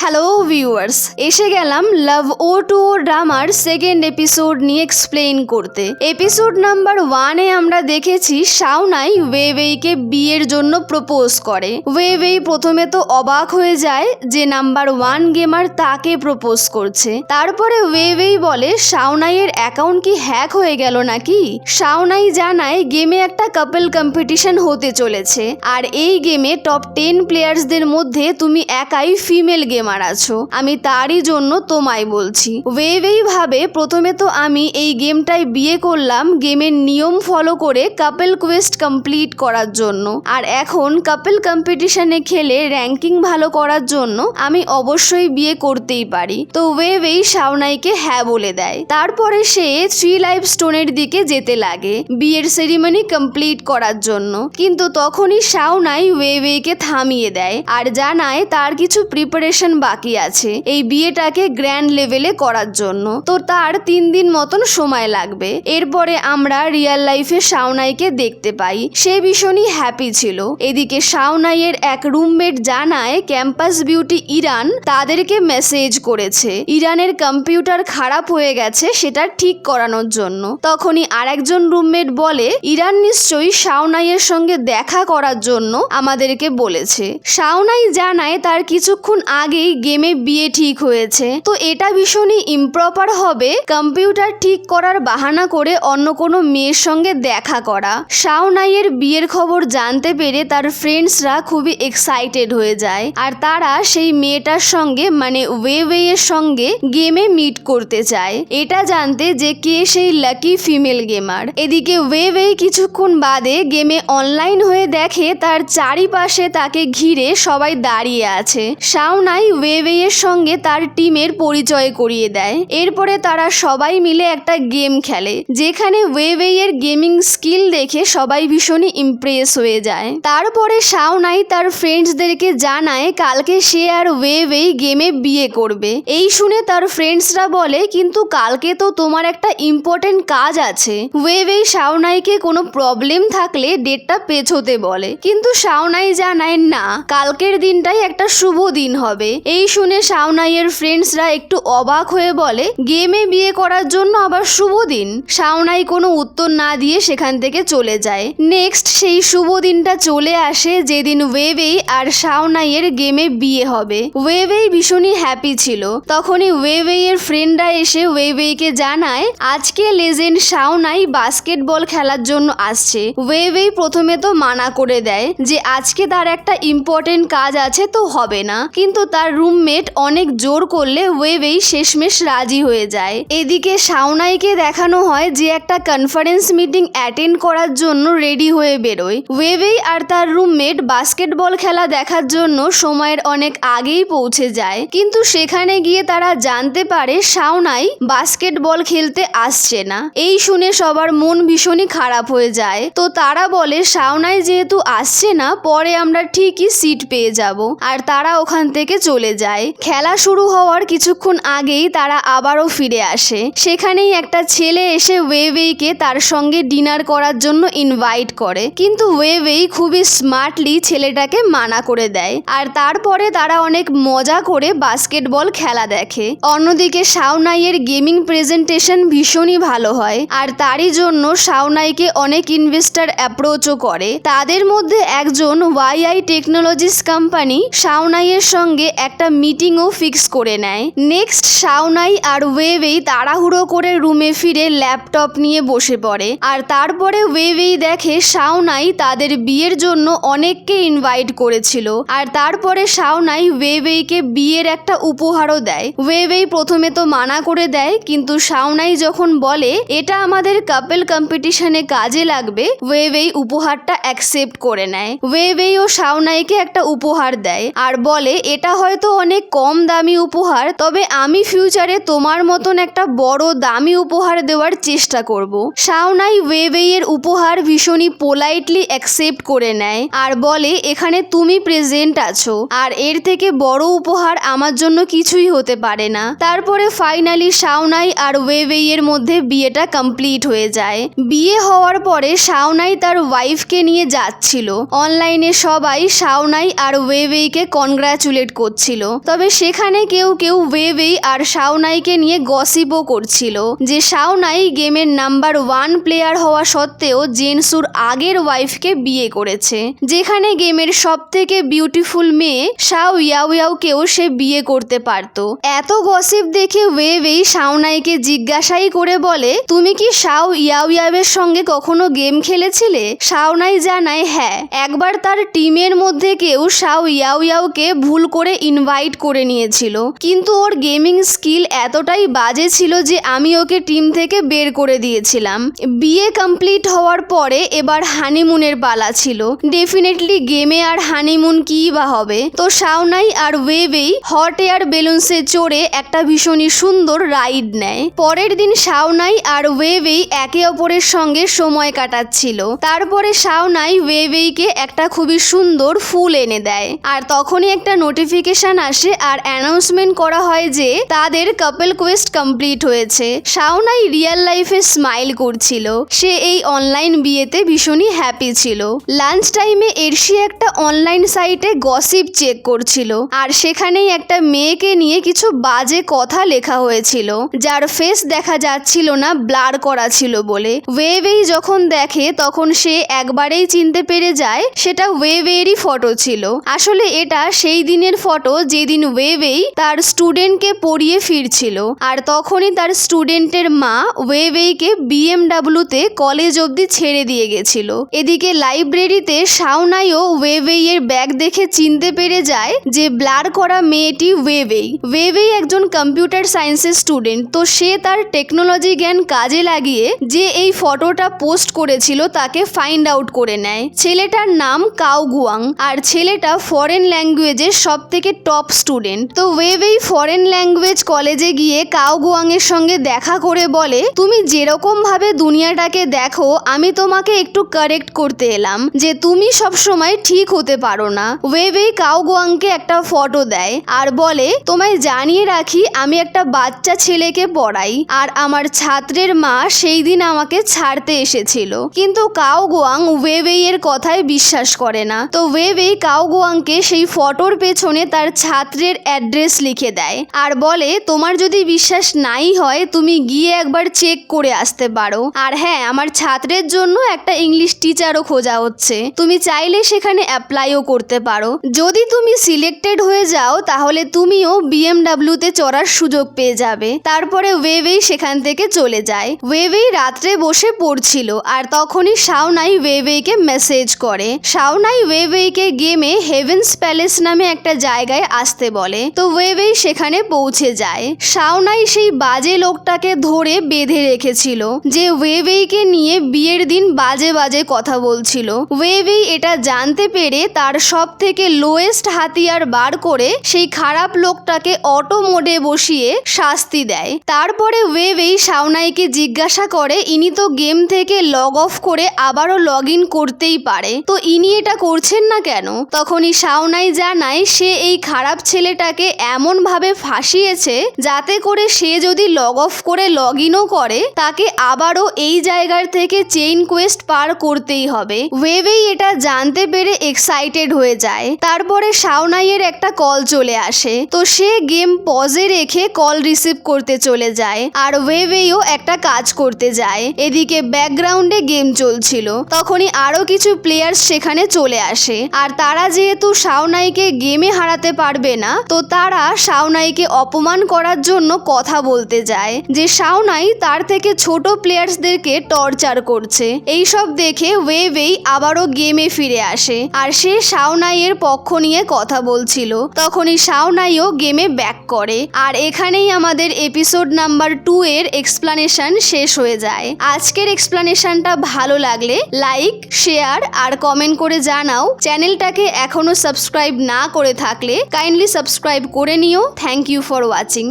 Hello viewers, এসে গেলাম লাভ ও two ও ড্রামার second episode নিয়ে এক্সপ্লেন করতে। এপিসোড নাম্বার 1-এ আমরা দেখেছি শাওনাই ওয়েওয়েইকে বিয়ের জন্য প্রপোজ করে। ওয়েওয়েই প্রথমে তো অবাক হয়ে যায় যে নাম্বার 1 গেমার তাকে প্রপোজ করছে। তারপরে ওয়েওয়েই বলে শাওনাইয়ের অ্যাকাউন্ট কি হ্যাক হয়ে গেল নাকি। শাওনাই জানায় গেমে একটা কাপল কম্পিটিশন হতে চলেছে, আর এই গেমে টপ 10 প্লেয়ার্সদের মধ্যে তুমি একাই ফিমেল গেমার আছো। আমি তারই জন্য তোমায় বলছি। ওয়েওয়েই ভাবে প্রথমে তো আমি এই গেমটায় বিয়ে করলাম গেমের নিয়ম ফলো করে কাপল কোয়েস্ট কমপ্লিট করার জন্য, আর এখন কাপল কম্পিটিশনে খেলে র্যাঙ্কিং ভালো করার জন্য আমি অবশ্যই বিয়ে করতেই পারি। তো ওয়েওয়েই শাওনাইকে হ্যাঁ বলে দেয়। তারপরে সে 3 লাইফ স্টোনের দিকে যেতে লাগে বিয়ের সেরিমনি কমপ্লিট করার জন্য, কিন্তু তখনই শাওনাই ওয়েওয়েইকে থামিয়ে দেয় আর জানায় তার কিছু প্রিপারেশন বাকি আছে এই বিয়েটাকে গ্র্যান্ড লেভেলে করার জন্য, তো তার 3 দিন মতন সময় লাগবে। এরপরে আমরা রিয়েল লাইফে শাওনাইকে দেখতে পাই, সে ভীষণই হ্যাপি ছিল। এদিকে শাওনাইয়ের এক রুমমেট জানায় ক্যাম্পাস বিউটি ইরান তাদেরকে মেসেজ করেছে ইরানের কম্পিউটার খারাপ হয়ে গেছে সেটা ঠিক করানোর জন্য। তখনই আরেকজন রুমমেট বলে ইরান নিশ্চয়ই শাওনাইয়ের সঙ্গে দেখা করার জন্য আমাদেরকে বলেছে। শাওনাই জানায় তার কিছুক্ষণ আগেই গেমে বিয়ে ঠিক হয়েছে, তো এটা ভীষণই ইমপ্রপার হবে কম্পিউটার ঠিক করার বাহানা করে অন্য কোনো মেয়ের সঙ্গে দেখা করা। শাওনাইয়ের বিয়ের খবর জানতে পেরে তার ফ্রেন্ডসরা খুবই এক্সাইটেড হয়ে যায়, আর তারা সেই মেয়েটার সঙ্গে মানে ওয়েওয়েইয়ের সঙ্গে গেমে মিট করতে চায় এটা জানতে যে কে সেই লাকি ফিমেল গেমার। এদিকে ওয়েওয়েই কিছুক্ষণ বাদে গেমে অনলাইন হয়ে দেখে তার চারিপাশে তাকে ঘিরে সবাই দাঁড়িয়ে আছে। শাওনাই ওয়েওয়েইয়ের সঙ্গে তার টিমের পরিচয় করিয়ে দেয়। এরপরে তারা সবাই মিলে একটা গেম খেলে যেখানে ওয়েওয়েইয়ের গেমিং স্কিল দেখে সবাই ভীষণই ইমপ্রেস হয়ে যায়। তারপরে শাওনাই তার ফ্রেন্ডসদেরকে জানায় কালকে সে আর ওয়েওয়েই গেমে বিয়ে করবে। এই শুনে তার ফ্রেন্ডসরা বলে কিন্তু কালকে তো তোমার একটা ইম্পর্টেন্ট কাজ আছে। ওয়েওয়েই শাওনাইকে কোনো প্রবলেম থাকলে ডেটটা পেছোতে বলে, কিন্তু শাওনাই জানায় না, কালকের দিনটাই একটা শুভ দিন হবে। এই শুনে শাওনাইয়ের ফ্রেন্ডসরা একটু অবাক হয়ে বলে গেমে বিয়ে করার জন্য আবার শুভ দিন। শাওনাই কোনো উত্তর না দিয়ে সেখান থেকে চলে যায়। নেক্সট সেই শুভ দিনটা চলে আসে যেদিন ওয়েওয়েই আর শাওনাইয়ের গেমে বিয়ে হবে। ওয়েওয়েই ভীষণই হ্যাপি ছিল। তখনই ওয়েওয়েইয়ের ফ্রেন্ডরা এসে ওয়েওয়েইকে জানায় আজকে লেজেন্ড শাওনাই বাস্কেটবল খেলার জন্য আসছে। ওয়েওয়েই প্রথমে তো মানা করে দেয় যে আজকে তার একটা ইম্পর্টেন্ট কাজ আছে তো হবে না, কিন্তু তার রুমমেট অনেক জোর করলে ওয়েওয়েই শেষমেশ রাজি হয়ে যায়। এদিকে শাওনাইকে দেখানো হয় যে একটা কনফারেন্স মিটিং অ্যাটেন্ড করার জন্য রেডি হয়ে বেরোয়। ওয়েওয়েই আর তার রুমমেট বাস্কেটবল খেলা দেখার জন্য সময়ের অনেক আগেই পৌঁছে যায়, কিন্তু সেখানে গিয়ে তারা জানতে পারে শাওনাই বাস্কেটবল খেলতে আসছে না। এই শুনে সবার মন ভীষণই খারাপ হয়ে যায়। তো তারা বলে শাওনাই যেহেতু আসছে না পরে আমরা ঠিকই সিট পেয়ে যাব, আর তারা ওখান থেকে চলে যায়। খেলা শুরু হওয়ার কিছুক্ষণ আগেই তারা আবারও ফিরে আসে। সেখানেই একটা ছেলে এসে ওয়েওয়েইকে তার সঙ্গে ডিনার করার জন্য ইনভাইট করে, কিন্তু ওয়েওয়েই খুবই স্মার্টলি ছেলেটাকে মানা করে দেয়, আর তারপরে তারা অনেক মজা করে বাস্কেটবল খেলা দেখে। অন্যদিকে শাওনাইয়ের গেমিং প্রেজেন্টেশন ভীষণই ভালো হয়, আর তারই জন্য শাওনাইকে অনেক ইনভেস্টর অ্যাপ্রোচও করে। তাদের মধ্যে একজন ওয়াইআই টেকনোলজিস কোম্পানি শাওনাইয়ের সঙ্গে একটা মিটিংও ফিক্স করে নেয়। নেক্সট শাওনাই আর ওয়েওয়েই তাড়াহুড়ো করে রুমে ফিরে ল্যাপটপ নিয়ে বসে পড়ে, আর তারপরে ওয়েওয়েই দেখে শাওনাই তাদের বিয়ের জন্য অনেককে ইনভাইট করেছিল, আর তারপরে শাওনাই ওয়েওয়েইকে বিয়ের একটা উপহারও দেয়। ওয়েওয়েই প্রথমে তো মানা করে দেয়, কিন্তু শাওনাই যখন বলে এটা আমাদের কাপল কম্পিটিশনে কাজে লাগবে ওয়েওয়েই উপহারটা অ্যাকসেপ্ট করে নেয়। ওয়েওয়েই ও শাওনাইকে একটা উপহার দেয় আর বলে এটা হয়তো অনেক কম দামি উপহার, তবে আমি ফিউচারে তোমার মতন একটা বড় দামি উপহার দেওয়ার চেষ্টা করব। শাওনাই ওয়েওয়েইয়ের উপহার ভীষণই পোলাইটলি অ্যাকসেপ্ট করে নেয় আর বলে এখানে তুমি প্রেজেন্ট আছো, আর এর থেকে বড় উপহার আমার জন্য কিছুই হতে পারে না। তারপরে ফাইনালি শাওনাই আর ওয়েওয়েইয়ের মধ্যে বিয়েটা কমপ্লিট হয়ে যায়। বিয়ে হওয়ার পরে শাওনাই তার ওয়াইফকে নিয়ে যাচ্ছিল। অনলাইনে সবাই শাওনাই আর ওয়েওয়েইকে কনগ্রাচুলেট করছিল। করছিল। তবে সেখানে কেউ কেউ ওয়েওয়েই আর শাওনাইকে নিয়ে গসিপও করছিল যে শাওনাই গেমের নাম্বার 1 প্লেয়ার হওয়া সত্ত্বেও জেনসুর আগের ওয়াইফকে বিয়ে করেছে, যেখানে গেমের সব থেকে বিউটিফুল মেয়ে শাও ইয়াওয়াওকেও সে বিয়ে করতে পারত। এত গসিপ দেখে ওয়েওয়েই শাওনাইকে জিজ্ঞাসাই করে বলে, তুমি কি শাও ইয়াওয়াওয়ের সঙ্গে কখনো গেম খেলেছিলে? শাওনাই জানায় হ্যাঁ, একবার তার টিমের মধ্যে কেউ শাও ইয়াওয়াওকে ভুল করে ইনভাইট করে নিয়েছিল, কিন্তু ওর গেমিং স্কিল এতটাই বাজে ছিল যে আমি ওকে টিম থেকে বের করে দিয়েছিলাম। বিয়ে কমপ্লিট হওয়ার পরে এবার হানিমুনের পালা ছিল। ডেফিনেটলি গেমে আর হানিমুন কি বা হবে। তো শাওনাই আর ওয়েওয়েই হট এয়ার বেলুনসে চড়ে একটা ভীষণই সুন্দর রাইড নেয়। পরের দিন শাওনাই আর ওয়েওয়েই একে অপরের সঙ্গে সময় কাটাচ্ছিল। তারপরে শাওনাই ওয়েওয়েইকে একটা খুবই সুন্দর ফুল এনে দেয়, আর তখনই একটা নোটিফিকেশন আসে আর অ্যানাউন্সমেন্ট করা হয় যে তাদের কাপল কোয়েস্ট কমপ্লিট হয়েছে। শাওনাই রিয়েল লাইফে স্মাইল করছিল, সে এই অনলাইন বিয়েতে ভীষণই হ্যাপি ছিল। লাঞ্চ টাইমে এরশি একটা অনলাইন সাইটে গসিপ চেক করছিল, আর সেখানেই একটা মেয়েকে নিয়ে কিছু বাজে কথা লেখা হয়েছিল, যার ফেস দেখা যাচ্ছিল না, ব্লার করা ছিল বলে। ওয়েওয়েই যখন দেখে তখন সে একবারেই চিনতে পেরে যায় সেটা ওয়েওয়েইরই ফটো ছিল। আসলে এটা সেই দিনের ফটো যেদিন ওয়েওয়েই তার স্টুডেন্টকে পড়িয়ে ফিরছিল, আর তখনই তার স্টুডেন্টের মা ওয়েওয়েইকে বিএমডাব্লিউতে কলেজ অবধি ছেড়ে দিয়ে গেছিল। এদিকে লাইব্রেরিতে শাওনাইও ওয়েওয়েইয়ের ব্যাগ দেখে চিনতে পেরে যায় যে ব্লার করা মেয়েটি ওয়েওয়েই। ওয়েওয়েই একজন কম্পিউটার সায়েন্সের স্টুডেন্ট, তো সে তার টেকনোলজি জ্ঞান কাজে লাগিয়ে যে এই ফটোটা পোস্ট করেছিল তাকে ফাইন্ড আউট করে নেয়। ছেলেটার নাম কাও গুয়াং, আর ছেলেটা ফরেন ল্যাঙ্গুয়েজের সব থেকে টপ স্টুডেন্ট। তো ওয়েওয়েই ফরেন ল্যাঙ্গুয়েজ কলেজে গিয়ে কাও গুয়াং এর সঙ্গে দেখা করে বলে, তুমি যেরকম ভাবে দুনিয়াটাকে দেখো আমি তোমাকে একটু কারেক্ট করতে এলাম যে তুমি সব সময় ঠিক হতে পারো না। ওয়েওয়েই কাও গুয়াংকে একটা ফটো দেয় আর বলে, তোমায় জানিয়ে রাখি আমি একটা বাচ্চা ছেলেকে পড়াই, আর আমার ছাত্রের মা সেই দিন আমাকে ছাড়তে এসেছিল। কিন্তু কাও গুয়াং ওয়েওয়েই এর কথায় বিশ্বাস করে না। তো ওয়েওয়েই কাও গুয়াংকে সেই ফটোর পেছনে তার ছাত্রের অ্যাড্রেস লিখে দেয় আর বলে, তোমার যদি বিশ্বাস নাই হয় তুমি গিয়ে একবার চেক করে আসতে পারো। আর হ্যাঁ, আমার ছাত্রের জন্য একটা ইংলিশ টিচারও খোঁজা হচ্ছে, তুমি চাইলে সেখানে অ্যাপ্লাইও করতে পারো। যদি তুমি সিলেক্টেড হয়ে যাও তাহলে তুমিও বিএমডাব্লিউতে চড়ার সুযোগ পেয়ে যাবে। তারপরে ওয়েওয়েই সেখান থেকে চলে যায়। ওয়েওয়েই রাত্রে বসে পড়ছিল, আর তখনই শাওনাই ওয়েওয়েইকে মেসেজ করে। শাওনাই ওয়েওয়েইকে গেমে হেভেন্স প্যালেস নামে একটা জায়গায় আসতে বলে। তো ওয়েওয়েই সেখানে পৌঁছে যায়। শাওনাই সেই বাজে লোকটাকে ধরে বেঁধে রেখেছিল যে ওয়েওয়েইকে নিয়ে বিয়ের দিন বাজে বাজে কথা বলছিল। ওয়েওয়েই এটা জানতে পেরে তার সব থেকে লোয়েস্ট হাতিয়ার বার করে সেই খারাপ লোকটাকে অটো মোডে বসিয়ে শাস্তি দেয়। তারপরে ওয়েওয়েই শাওনাইকে জিজ্ঞাসা করে, ইনি তো গেম থেকে লগ অফ করে আবারও লগ ইন করতেই পারে, তো ইনি এটা করছেন না কেন? তখনই শাওনাই জানায় সে এই খারাপ ছেলেটাকে এমন ভাবে ফাঁসিয়েছে যাতে করে সে যদি লগ অফ করে লগ ইনও করে তাকে আবারও এই জায়গার থেকে চেইন কোয়েস্ট পার করতেই হবে। ওয়েওয়েই এটা জানতে পেরে এক্সাইটেড হয়ে যায়। তারপরে শাওনাইয়ের একটা কল চলে আসে, তো সে গেম পজে রেখে কল রিসিভ করতে চলে যায়, আর ওয়েওয়েইও একটা কাজ করতে যায়। এদিকে ব্যাকগ্রাউন্ডে গেম চলছিল। তখনই আরো কিছু প্লেয়ার্স সেখানে চলে আসে, আর তারা যেহেতু শাওনাইকে গেমে হারাতে পারবে না, তো তারা শাওনাইকে অপমান করার জন্য কথা বলতে যায় যে শাওনাই তার থেকে ছোট প্লেয়ার্সদেরকে টর্চার করছে। এইসব দেখে ওয়েওয়েই আবারও গেমে ফিরে আসে, আর সে শাওনাইয়ের পক্ষ নিয়ে কথা বলছিল। তখনই শাওনাইও গেমে ব্যাক করে, আর এখানেই আমাদের এপিসোড নাম্বার 2 এর এক্সপ্লানেশন শেষ হয়ে যায়। আজকের এক্সপ্লানেশনটা ভালো লাগলে লাইক, শেয়ার আর কমেন্ট করে জানাও। চ্যানেলটাকে এখনো সাবস্ক্রাইব না করে থাকলে কাইন্ডলি সাবস্ক্রাইব করে নিও। Thank you for watching.